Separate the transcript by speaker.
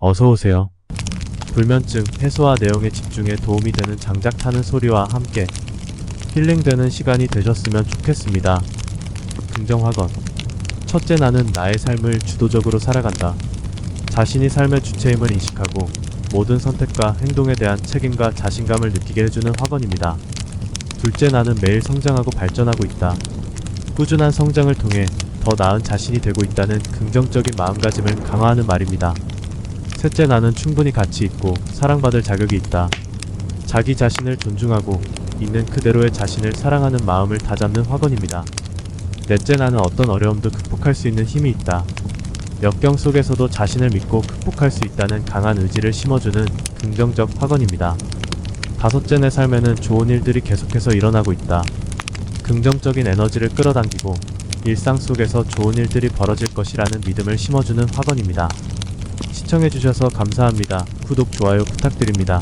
Speaker 1: 어서오세요. 불면증 해소와 내용에 집중에 도움이 되는 장작 타는 소리와 함께 힐링되는 시간이 되셨으면 좋겠습니다. 긍정확언. 첫째, 나는 나의 삶을 주도적으로 살아간다. 자신이 삶의 주체임을 인식하고 모든 선택과 행동에 대한 책임과 자신감을 느끼게 해주는 확언입니다. 둘째, 나는 매일 성장하고 발전하고 있다. 꾸준한 성장을 통해 더 나은 자신이 되고 있다는 긍정적인 마음가짐을 강화하는 말입니다. 셋째, 나는 충분히 가치 있고 사랑받을 자격이 있다. 자기 자신을 존중하고 있는 그대로의 자신을 사랑하는 마음을 다잡는 확언입니다. 넷째, 나는 어떤 어려움도 극복할 수 있는 힘이 있다. 역경 속에서도 자신을 믿고 극복할 수 있다는 강한 의지를 심어주는 긍정적 확언입니다. 다섯째, 내 삶에는 좋은 일들이 계속해서 일어나고 있다. 긍정적인 에너지를 끌어당기고 일상 속에서 좋은 일들이 벌어질 것이라는 믿음을 심어주는 확언입니다. 시청해주셔서 감사합니다. 구독, 좋아요 부탁드립니다.